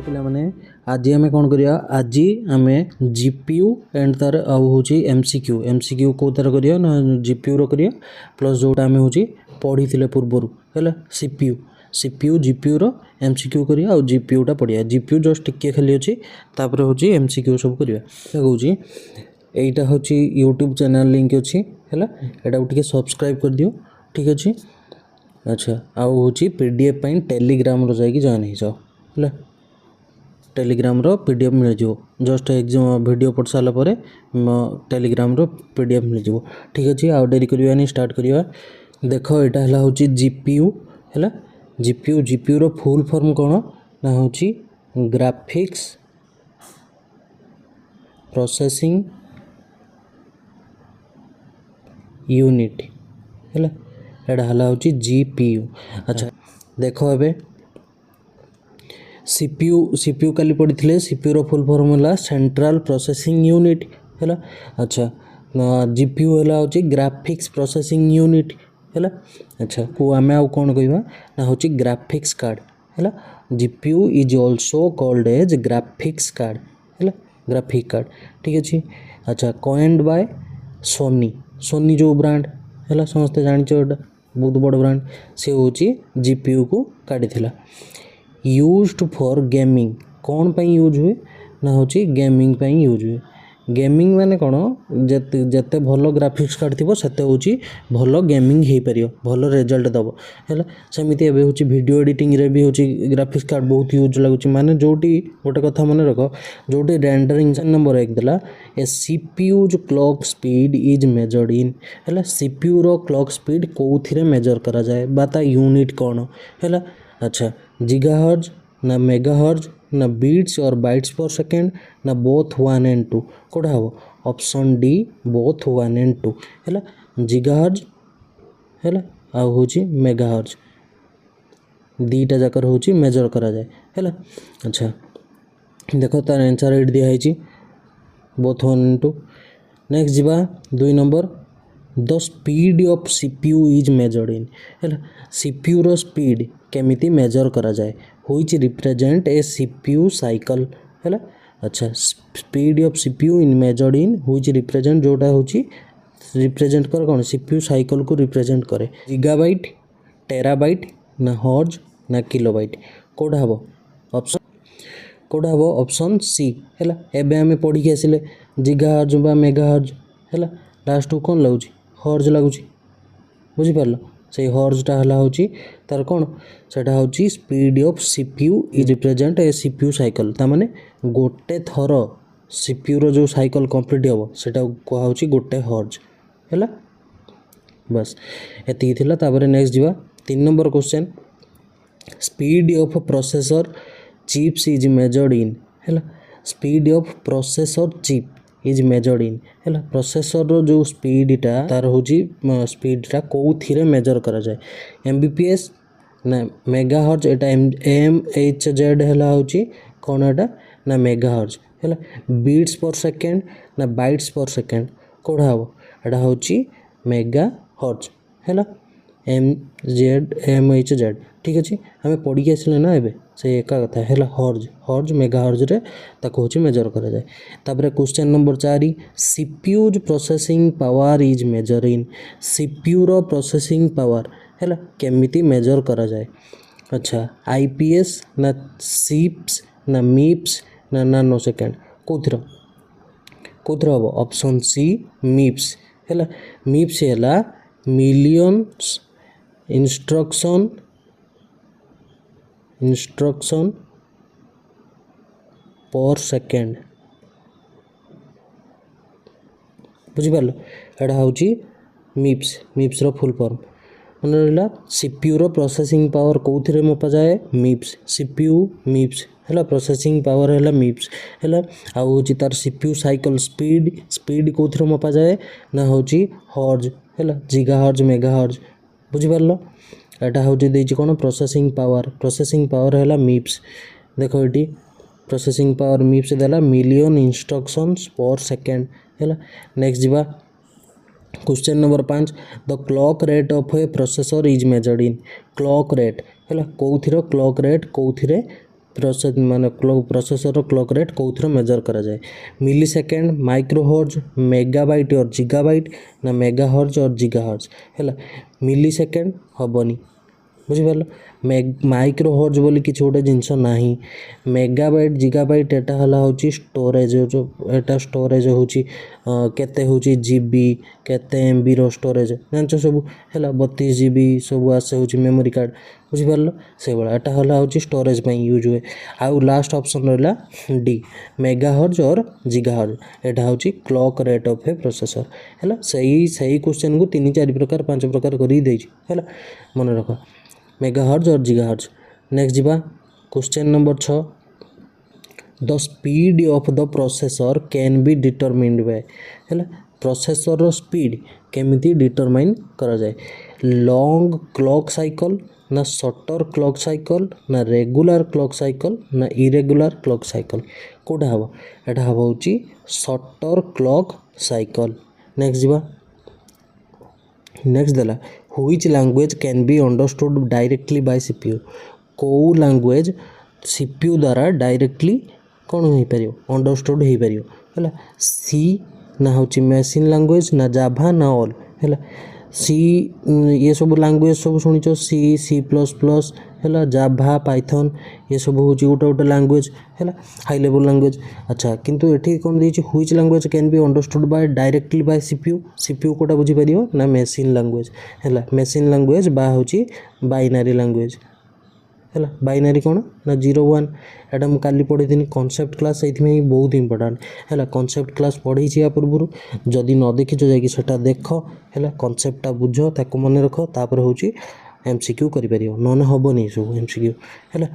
पिला माने आज आम कौन करिया आज आम जीपीयू एंड तार आउँ एमसीक्यू कौ तार करिया ना जीपीयू रो करिया प्लस जोटा आम हूँ पढ़ी थे पूर्वर है सीपीयू जीपीयू रो एमसीक्यू करिया आ जीपीयूटा पढ़िया जीपीयू जस्ट टिके खाली अच्छी तापर हूँ एमसीक्यू सब करिया कहूँ यहीटा हूँ यूट्यूब चैनल लिंक अच्छी है यहाँ टे सब्सक्राइब कर दियो ठीक अच्छे। अच्छा आउ हूँ पीडीएफ पाई टेलीग्राम रो जाइए जॉइन हो जाओ है टेलीग्राम रो पीडीएफ मिल जाओ जस्ट एग्जाम वीडियो पढ़ सारापर टेलीग्राम रो पीडीएफ मिल जाओ ठीक अच्छे। आउ डेरी करवानी स्टार्ट करवा देख यहाँ हूँ जीपीयू है जीपीयू रो फुल फॉर्म कौन ना हूँ ग्राफिक्स प्रोसेसिंग यूनिट है यहाँ हूँ जीपीयू। अच्छा देख ए सीपीयू काली पढ़ी थे सीपीयू रो फुल फॉर्म है सेंट्रल प्रोसेसिंग यूनिट है। अच्छा जीपीयू है हूँ ग्राफिक्स प्रोसेसिंग यूनिट है। अच्छा को आम आउ कौन कहवा ना हूँ ग्राफिक्स कार्ड है GPU is also called as graphics card है ग्राफिक कार्ड ठीक अच्छे। अच्छा कॉइन्ड बाय सोनी जो ब्रांड है समस्ते जानिछो बहुत बड़ ब्रांड से हूँ जीपीयू को काढ़ी यूज्ड फॉर गेमिंग कौन पाई यूज हुए ना हूँ गेमिंग पाई यूज हुए गेमिंग माने कौन जिते भल ग्राफिक्स कार्ड थी से हूँ भल गेमिंग हो पार भल रिजल्ट दब है सेमती हूँ वीडियो एडिटिंग रे भी हूँ ग्राफिक्स कार्ड बहुत यूज लगुच माने जोटी गोटे कथा मन रख जोटी रेंडरिंग नंबर 1 देला ए सीपीयू जो clock speed is measured in है सीपीयू रो क्लॉक स्पीड कौन मेजर करा जाए बाता यूनिट कौन है। अच्छा गीगाहर्ट्ज ना मेगाहर्ट्ज ना बीट्स और बाइट्स पर सेकेंड ना बोथ 1 and 2 कौटा हम ऑप्शन डी बोथ 1 and 2 है गीगाहर्ट्ज है हूँ मेगाहर्ट्ज दीटा जाकर हूँ मेजर करा जाए है। अच्छा देख तार आंसर एट दिखाई बोथ 1 and 2। नेक्स्ट जीवा 2 number the speed of CPU is measured in है सीपीयू रो स्पीड केमिति मेजर करा जाए which represent a CPU cycle है। अच्छा speed of CPU in measured in which represent जोटा हूँ रिप्रेजेंट कर कौन सीपीयू साइकिल को रिप्रेजेंट करे गीगाबाइट टेराबाइट ना हर्ज ना किलोबाइट कौटा हम ऑप्शन कौटा हम ऑप्शन सी है एबे आम पढ़ी के आसिले गीगाहर्ट्ज बा मेगाहर्ट्ज है लास्ट को कौन लगुच हर्ज लगुच बुझिपार से हर्जटा हूँ तार कौन सेटा हूँ speed of CPU is represent a CPU cycle तामाने गोटे थर सीपीयू रो जो साइकिल कंप्लीट हम सेटा कहुँ गोटे हर्ज है बस एति नेक्स्ट जीवा 3 number question speed of processor chips is measured in है speed of processor chip is measured in है प्रोसेसर रो जो स्पीडटा तार हूँ स्पीडटा कौन मेजर करा जाए एमबीपीएस ना मेगाहर्ट्ज एटा एमएचजेड है हूँ कौन एटा ना मेगाहर्ट्ज है बीट्स पर सेकेंड ना बाइट्स पर सेकेंड कौड़ा हम एटा हूँ मेगाहर्ट्ज है एमएचजेड ठीक अच्छे आम पढ़ी के आसिले ना एबे से एका कथा है हर्ज मेगाहर्ज रे ताको होची मेजर करा जाए। तापर question number 4 CPU processing power is measure in CPU रो प्रोसेसिंग पावर है केमिति मेजर करा जाए। अच्छा आईपीएस ना सीप्स ना मीप्स ना नानो सेकेंड कौथर हम ऑप्शन सी मीप्स है मीप्स है मिलियंस इंस्ट्रक्शन पर सेकेंड बुझिपार एटा हूँ मीप्स रो फुल फॉर्म मन रहा सीपीयू रो प्रोसेसिंग पावर कौन मपा जाए मीप्स सीपीयू मीप्स है प्रोसेसिंग पावर है मीप्स है आउ तार सीपीयू साइकिल स्पीड कौन मपा जाए ना हूँ हर्ज है गीगाहर्ट्ज मेगाहर्ट्ज बुझिपार एटा हूँ कौन प्रोसेसिंग पावर है मीप्स देख ये प्रोसेसिंग पावर मीप्स देला मिलियन इंस्ट्रक्शंस पर सेकेंड है। नेक्स्ट जीवा question number 5 the clock rate of A processor is measured in clock rate है कौन क्लॉक रेट कौन प्रोसेस माने प्रोसेसर क्लॉक रेट कौन मेजर करा जाए मिली सेकेंड माइक्रो हर्ज मेगाबाइट और जिगाबाइट ना मेगा हर्ज और जिगा हर्ज है मिली सेकेंड हेनी बुझिपार माइक्रो हर्ज बोली किसी गोटे जिनस ना मेगाबाइट जिगाबाइट एटा हला होची स्टोरेज जो एटा स्टोरेज होची केते होची जीबी केते एमबी रो स्टोरेज जानछ सब है 32 जीबी सब आसे होची मेमोरी कार्ड बुझिपार से भाया एटा हला होची स्टोरेज पे यूज हुए आउ लास्ट ऑप्शन रहा डी मेगा हर्ज और जिगा हर्ज एटा होची clock rate of A processor है सही क्वेश्चन को 3 4 प्रकार 5 प्रकार कर है मन रख मेगा हर्ज और जिगा हर्ज नेक्स्ट जीवा question number 6 the speed of the processor can be determined by है प्रोसेसर रो स्पीड केमिति डिटरमाइन करा जाए लॉन्ग क्लॉक साइकिल ना शॉर्टर क्लॉक साइकिल ना रेगुलर क्लॉक साइकिल ना इरेगुलर क्लॉक साइकिल कोटा हबो एटा हबो होची शॉर्टर क्लॉक साइकिल नेक्स्ट जीवा नेक्स्ट देला which language can be understood directly by CPU को लैंग्वेज सीपीयू द्वारा डायरेक्टली कौन हो पारियो अंडरस्टूड हो पारियो है सी ना होची मशीन लैंग्वेज ना जाभा ना ऑल है सी ये सब लैंग्वेज सब शुणिच सी सी प्लस प्लस है जाभा पाइथन ये सब हूँ गोटे गोटे लैंग्वेज है हाई लेवल लैंग्वेज अच्छा किंतु एठी कौन देछि which language can be understood by directly by CPU कोटा बुझी पारियो ना मशीन लैंग्वेज है मशीन लैंग्वेज बा होची बाइनरी लैंग्वेज है बाइनरी कौन ना 0 1 एटा मुझे काली पढ़ी थी कॉन्सेप्ट क्लास से बहुत इंपोर्टेंट है कॉन्सेप्ट क्लास पढ़ी या पूर्व जदि न देखी जाटा देख है कॉन्सेप्टा बुझ ताको मन रख तापर हूँ एमसीक्यू करें नन हेनी सब एमसीक्यू है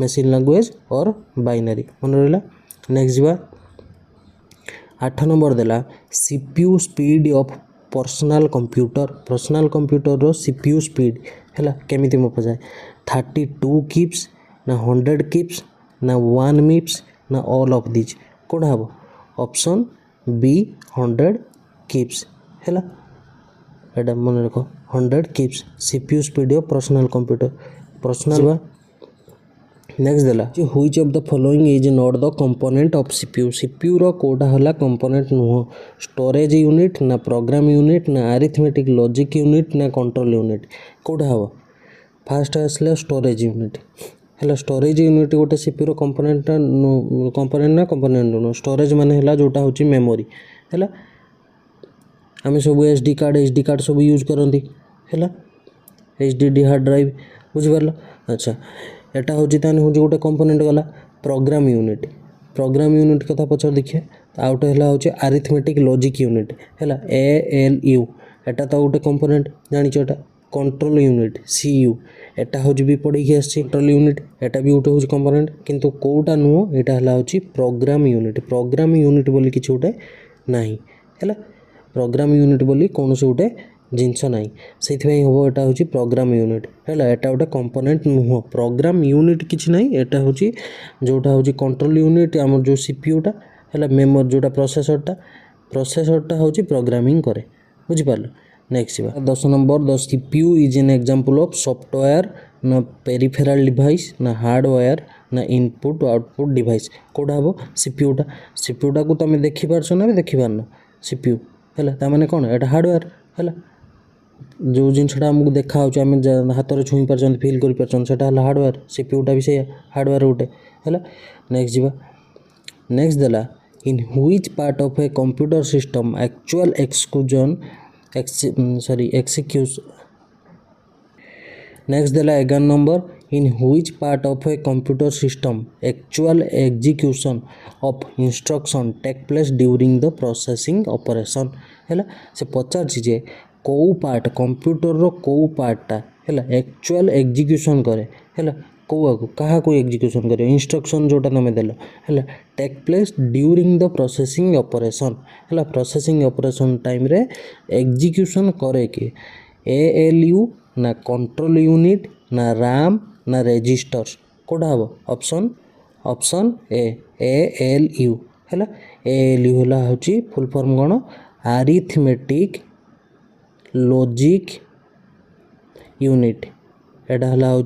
मशीन लैंग्वेज और बाइनरी मन रहा नेक्स्ट जीवा 8 नंबर देला CPU speed of personal computer रो सीपीयू स्पीड है केमिति मपा जाए 32 किप्स ना 100 किप्स ना 1 मिप्स ना ऑल ऑफ दिज कौन हम ऑप्शन बी 100 किप्स है एटा मन रख 100 kips CPU speed of personal computer personal next देला which of the following is not the component of CPU रो कोटा हला कंपोनेंट नुह स्टोरेज यूनिट ना प्रोग्राम यूनिट ना अरिथमेटिक लॉजिक यूनिट ना कंट्रोल यूनिट कोटा हम फास्ट आसला स्टोरेज यूनिट है स्टोरेज यूनिट गोटे सीपीयू रो कंपोनेंट ना कंपोनेंट नुह स्टोरेज माने हला जोटा होची मेमोरी है आम सब एसडी कार्ड सब यूज करती है एचडीडी हार्ड ड्राइव बुझिपार अच्छा एटा हूँ हूँ गोटे कंपोनेंट गला प्रोग्राम यूनिट कथा पचार देखिए आउ गोटे हूँ अरिथमेटिक लॉजिक यूनिट है ALU एटा तो गोटे कंपोनेंट जानिछ एटा कंट्रोल यूनिट CU एटा हूँ भी पढ़ी कंट्रोल यूनिट एटा भी गोटे हूँ कंपोनेंट किंतु कोटा नुह एटा हूँ प्रोग्राम यूनिट बोली किसी गोटे नहीं है प्रोग्राम यूनिट बोली कौन से गोटे जिनस ना से हम यहाँ हूँ प्रोग्राम यूनिट है एटा गोटे कंपोनेंट नुह प्रोग्राम यूनिट किसी ना एटा हूँ जोटा हूँ कंट्रोल यूनिट आम जो सीपीयूटा है मेमोरी जोटा प्रोसेसरटा हूँ प्रोग्रामिंग करे बुझिपार next 10 number the CPU is an example of software ना पेरिफेरल डिवाइस ना हार्डवेयर ना इनपुट आउटपुट डिवाइस कोटा हम सीपीयूटा को तुम देखिपार ना भी देखिपार सीपीयू है ताने कौन एटा हार्डवेयर है जो जिनसा आमको देखा आम हाथ में छुई पार्चन फिल कर हार्डवेयर सीपीयूटा भी से हार्डवेयर गोटे है नेक्स्ट जीवा नेक्स्ट देला in which part of a computer system actual execution next देला 11 number in which part of a computer system actual execution of instruction take place during the processing operation है से पचार जे कौ part computer रो कौ पार्टा है actual execution करे है कौ क्या एग्जीक्यूशन करे इंस्ट्रक्शन जोटा तुम देल है take place during the processing operation है प्रोसेसिंग ऑपरेशन टाइम रे एग्जीक्यूशन करे कि ALU ना कंट्रोल यूनिट ना RAM ना रजिस्टर्स कोटा हम ऑप्शन ए ALU है ALU है हूँ फुल फॉर्म कौन अरिथमेटिक लॉजिक यूनिट एटा हला हूँ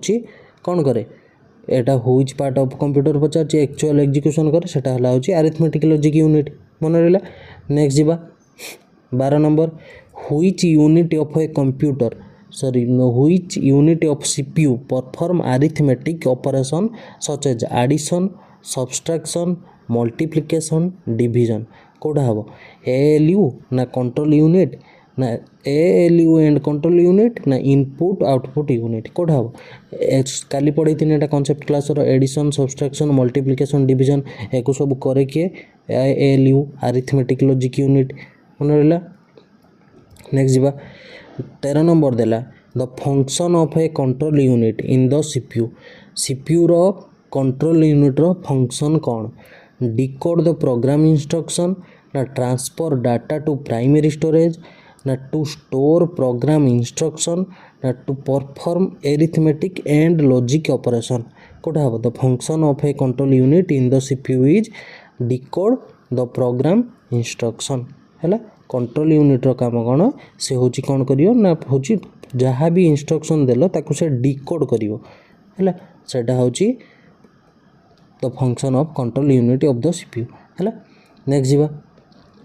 कौन करे एटा हुईच पार्ट ऑफ कंप्यूटर पचार एक्चुअल एग्जीक्यूशन करे सेटा हला होची अरिथमेटिक लॉजिक यूनिट मन रहला। नेक्स्ट जीवा 12 number which unit of a computer sorry which unit of CPU perform arithmetic operation such as addition subtraction multiplication division कोडा हबो एएलयू ना कंट्रोल यूनिट ना एएलयू एंड कंट्रोल यूनिट ना input output unit कोडा हबो काली पढ़ी थी एटा कांसेप्ट क्लास रो एडिशन सब्सट्रैक्शन मल्टीप्लिकेशन डिवीजन एको सब करे के एएलयू अरिथमेटिक लॉजिक यूनिट मन रहला। नेक्स्ट जीवा 13 नंबर देला the function of a control unit in the CPU CPU रो कंट्रोल यूनिट रो फंक्शन कौन डिकोड द प्रोग्राम इंस्ट्रक्शन ना transfer data to primary storage ना टू स्टोर प्रोग्राम इंस्ट्रक्शन ना to perform arithmetic and logic operation कोटा हबो the function of a control unit in the CPU is decode the program instruction हैला। Control unit रो काम कोन से होची कोन करियो ना होची जहाँ भी इंस्ट्रक्शन देलो ताकू से डिकोड करियो हैला सेटा होची the function of control unit of the CPU हैला। नेक्स्ट जीवा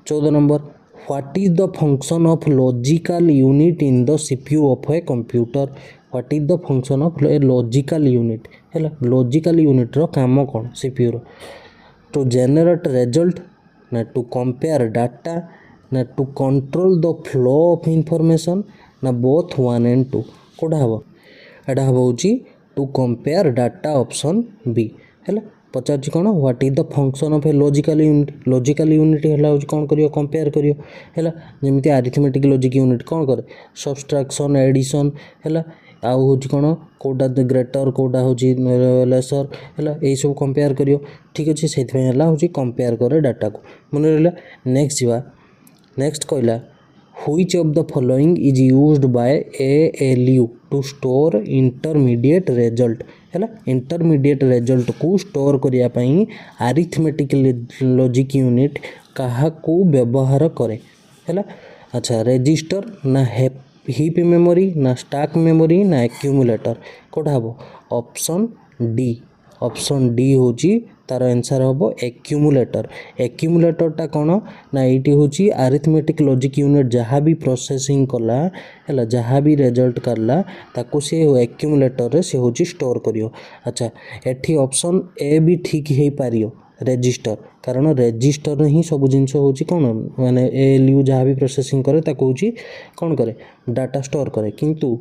14 number what is the function of logical unit in the CPU of a computer what is the function of a logical unit हैला logical unit रो काम कोन CPU रो to generate result ना to compare data ना to control the flow of information ना both 1 and 2 कोडा हबो एटा हबो होची to compare data option B हैला। पचार कौन what is the function of a logical unit है कौन करियो कंपेयर करियो हैला जेमिति अरिथमेटिक लॉजिक यूनिट कौन करे सब्सट्रैक्शन एडिशन हैला आउ होची कौन कोडा ग्रेटर कोडा होची लेसर हैला ए सब कंपेयर करियो ठीक अछि सेथि हैला होची कंपेयर करे डाटा को मन रहला। नेक्स्ट जीवा नेक्स्ट कहला which of the following is used by ALU to store intermediate result हैला इंटरमीडिएट रिजल्ट को स्टोर करिया पई अरिथमेटिक लॉजिक यूनिट कहा को व्यवहार करे हैला। अच्छा रजिस्टर ना हीप मेमोरी ना स्टैक मेमोरी ना एक्यूमुलेटर कोठा हबो ऑप्शन डी होची तार आंसर हबो एक्यूमुलेटर टा कोन ना एटी होची अरिथमेटिक लॉजिक यूनिट जहाँ भी प्रोसेसिंग कला हैला जहाँ भी रिजल्ट करला ताको से एक्यूमुलेटर रे से होची स्टोर करियो। अच्छा एठी ऑप्शन ए भी ठीक हे पारियो रजिस्टर कारण रजिस्टर ही सब जिनस होची कोन माने एएलयू जहाँ भी प्रोसेसिंग करे ताको होची कोन करे डाटा स्टोर करे किंतु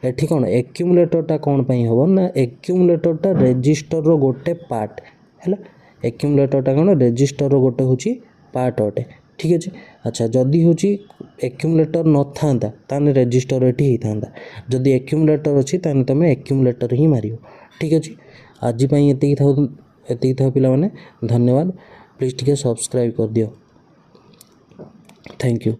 एठी कोन एक्यूमुलेटर टा कोन पई हबो ना एक्यूमुलेटर टा रजिस्टर रो गोटे पार्ट हैला एक्यूमुलेटर टा कोन रजिस्टर रो गोटे होची पार्ट अटे ठीक अछि। अच्छा जदी होची एक्यूमुलेटर न थांदा ताने रजिस्टर एठी ही थांदा जदी एक्यूमुलेटर अछि ताने तमे एक्यूमुलेटर ही मारियो ठीक अछि। आज पई एति था पिला माने धन्यवाद प्लीज टिके सब्सक्राइब कर दियो थैंक यू।